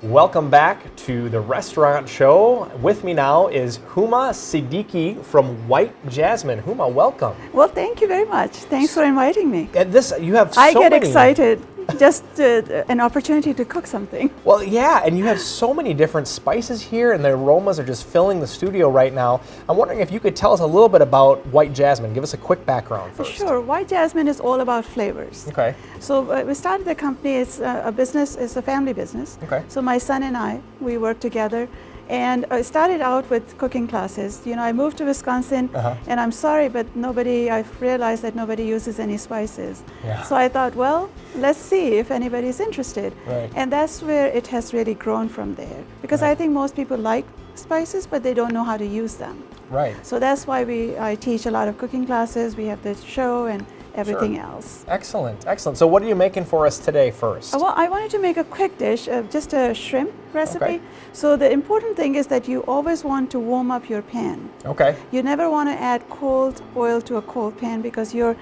Welcome back to the restaurant show. With me now is Huma Siddiqui from White Jasmine. Huma, welcome. Well, thank you very much. Thanks for inviting me. And you have I get excited. Just an opportunity to cook something. Well, yeah, and you have so many different spices here, and the aromas are just filling the studio right now. I'm wondering if you could tell us a little bit about White Jasmine. Give us a quick background first. Sure. White Jasmine is all about flavors. Okay. So we started the company. It's a business. It's a family business. Okay. So my son and I, we work together. And I started out with cooking classes. You know, I moved to Wisconsin, and I'm sorry, but I've realized that nobody uses any spices. Yeah. So I thought, well, let's see if anybody's interested. Right. And that's where it has really grown from there. Because I think most people like spices, but they don't know how to use them. Right. So that's why I teach a lot of cooking classes. We have the show and everything else. Excellent, excellent. So what are you making for us today first? Well, I wanted to make a quick dish, just a shrimp recipe. Okay. So the important thing is that you always want to warm up your pan. Okay. You never want to add cold oil to a cold pan because your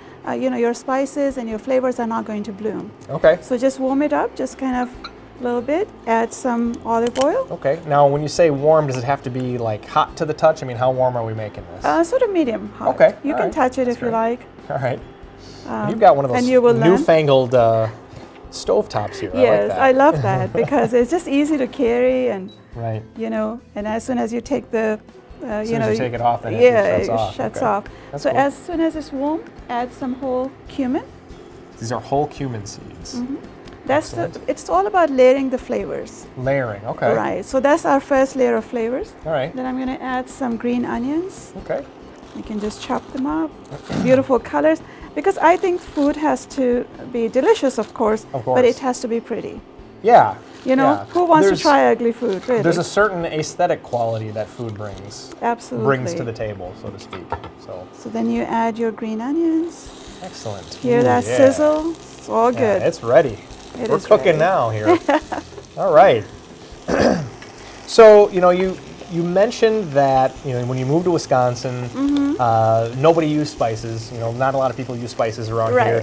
spices and your flavors are not going to bloom. Okay. So just warm it up, just kind of a little bit. Add some olive oil. Okay. Now, when you say warm, does it have to be like hot to the touch? I mean, how warm are we making this? Sort of medium hot. Okay. You can touch it if you like. All right. And you've got one of those newfangled stovetops here. Yes, I like that. I love that because it's just easy to carry and right. And as soon as you take the as soon as you take it off, then it shuts off. That's so cool. As soon as it's warm, add some whole cumin. These are whole cumin seeds. It's all about layering the flavors. Layering, okay. Right. So that's our first layer of flavors. All right. Then I'm going to add some green onions. Okay. You can just chop them up. Beautiful colors. Because I think food has to be delicious, of course, but it has to be pretty. Yeah. Who wants to try ugly food, really? There's a certain aesthetic quality that food brings. Absolutely. Brings to the table, so to speak. So then you add your green onions. Excellent. Hear that sizzle? It's all good. It's ready. We're cooking ready. now here. All right. So, you mentioned that when you moved to Wisconsin, nobody used spices. Not a lot of people use spices around here.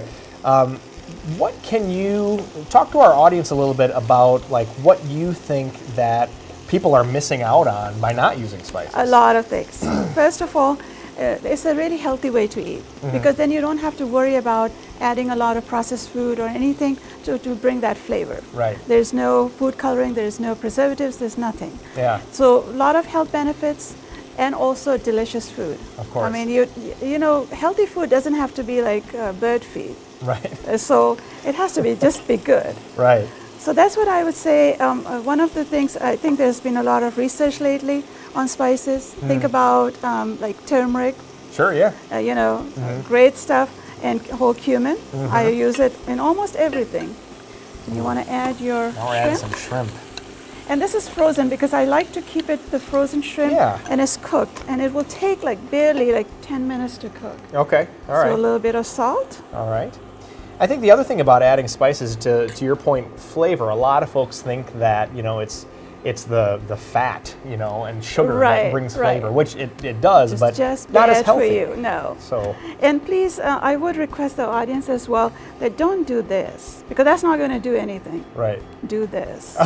What can you talk to our audience a little bit about, like what you think that people are missing out on by not using spices? A lot of things. First of all, it's a really healthy way to eat because then you don't have to worry about adding a lot of processed food or anything to bring that flavor. Right. There's no food coloring, there's no preservatives, there's nothing. Yeah. So a lot of health benefits and also delicious food. Of course. I mean, healthy food doesn't have to be like bird feed. Right. So it has to just be good. Right. So that's what I would say. One of the things, I think there's been a lot of research lately on spices. Think about like turmeric. Sure, yeah. Great stuff. And whole cumin. I use it in almost everything. And you want to add your shrimp. Now add some shrimp. And this is frozen because I like to keep it the frozen shrimp. Yeah. And it's cooked. And it will take barely 10 minutes to cook. Okay, all right. So a little bit of salt. All right. I think the other thing about adding spices, to your point, flavor. A lot of folks think that it's the fat, and sugar that brings flavor, which it does, but just not as healthy. For you. No. So. And please, I would request the audience as well that don't do this because that's not going to do anything. Right. Do this.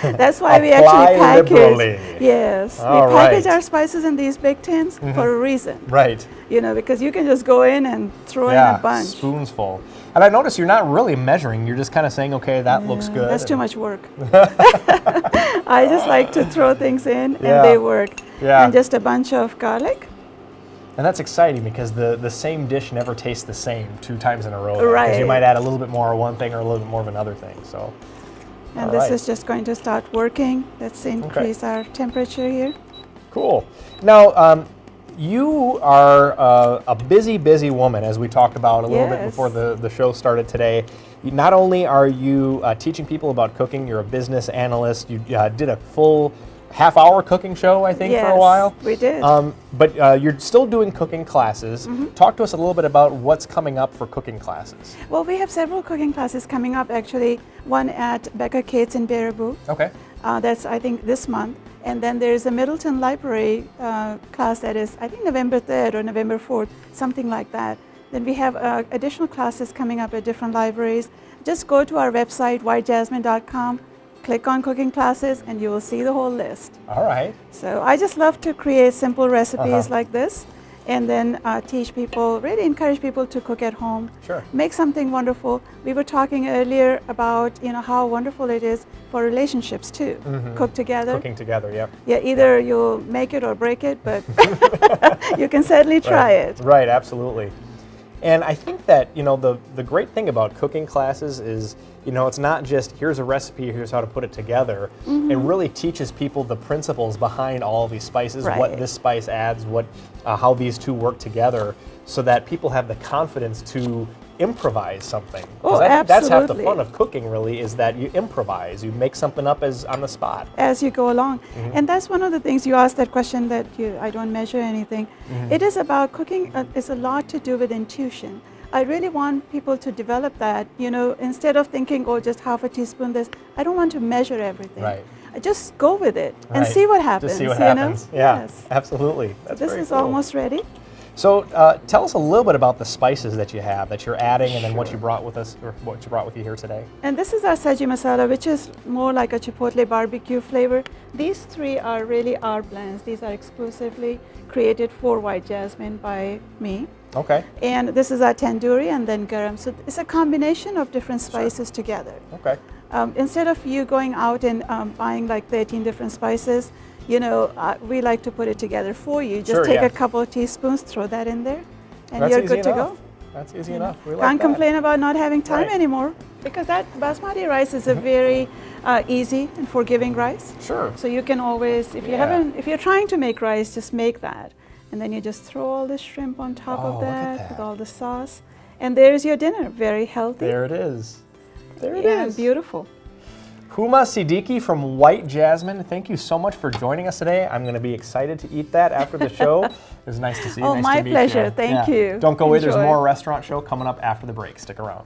That's why we actually package. Liberally. Yes, All we package our spices in these big tins for a reason. Right. Because you can just go in and throw in a bunch. Spoons full. And I notice you're not really measuring. You're just kind of saying, okay, that looks good. That's too much work. I just like to throw things in and they work. Yeah. And just a bunch of garlic. And that's exciting because the same dish never tastes the same 2 times in a row. Right. Because you might add a little bit more of one thing or a little bit more of another thing. So. And this is just going to start working. Let's increase our temperature here. Cool. Now, you are a busy, busy woman, as we talked about a little bit before the show started today. Not only are you teaching people about cooking, you're a business analyst. You did a full half-hour cooking show, I think, for a while. Yes, we did. But you're still doing cooking classes. Talk to us a little bit about what's coming up for cooking classes. Well, we have several cooking classes coming up, actually. One at Becker Cates in Baraboo. Okay. That's, I think, this month. And then there's a Middleton Library class that is, I think, November 3rd or November 4th, something like that. Then we have additional classes coming up at different libraries. Just go to our website, whitejasmine.com. click on cooking classes, and you will see the whole list. All right. So I just love to create simple recipes like this, and then teach people, really encourage people to cook at home. Sure. Make something wonderful. We were talking earlier about how wonderful it is for relationships too. Cook together. Cooking together, yep. Yeah, either you'll make it or break it, but you can certainly try it. Right, absolutely. And I think that, the great thing about cooking classes is, it's not just here's a recipe, here's how to put it together. It really teaches people the principles behind all of these spices, what this spice adds, how these two work together, so that people have the confidence to improvise something. Oh, I think that's half the absolutely. fun of cooking, really, is that you improvise, you make something up on the spot. As you go along. And that's one of the things you asked that question that I don't measure anything. It is about cooking, is a lot to do with intuition. I really want people to develop that, instead of thinking, oh, just half a teaspoon this. I don't want to measure everything. Right. I just go with it and see what happens. Just see what happens. Yeah, Yes. absolutely. That's This very is cool. almost ready. So tell us a little bit about the spices that you have, that you're adding, and then what you brought with us, or what you brought with you here today. And this is our saji masala, which is more like a chipotle barbecue flavor. These three are really our blends. These are exclusively created for white jasmine by me. Okay. And this is our tandoori and then garam. So it's a combination of different spices together. Okay. Instead of you going out and buying like 13 different spices, we like to put it together for you. Just take a couple of teaspoons, throw that in there, and you're good to go. That's easy enough. We like Can't that. complain about not having time anymore, because that basmati rice is a very easy and forgiving rice. Sure. So you can always, if you're trying to make rice, just make that, and then you just throw all the shrimp on top of that with all the sauce, and there's your dinner. Very healthy. There it is. There it and is. beautiful. Huma Siddiqui from White Jasmine, thank you so much for joining us today. I'm going to be excited to eat that after the show. It was nice to see you. Oh, nice my to meet pleasure. you. Thank you. Don't go away. There's Enjoy. more restaurant show coming up after the break. Stick around.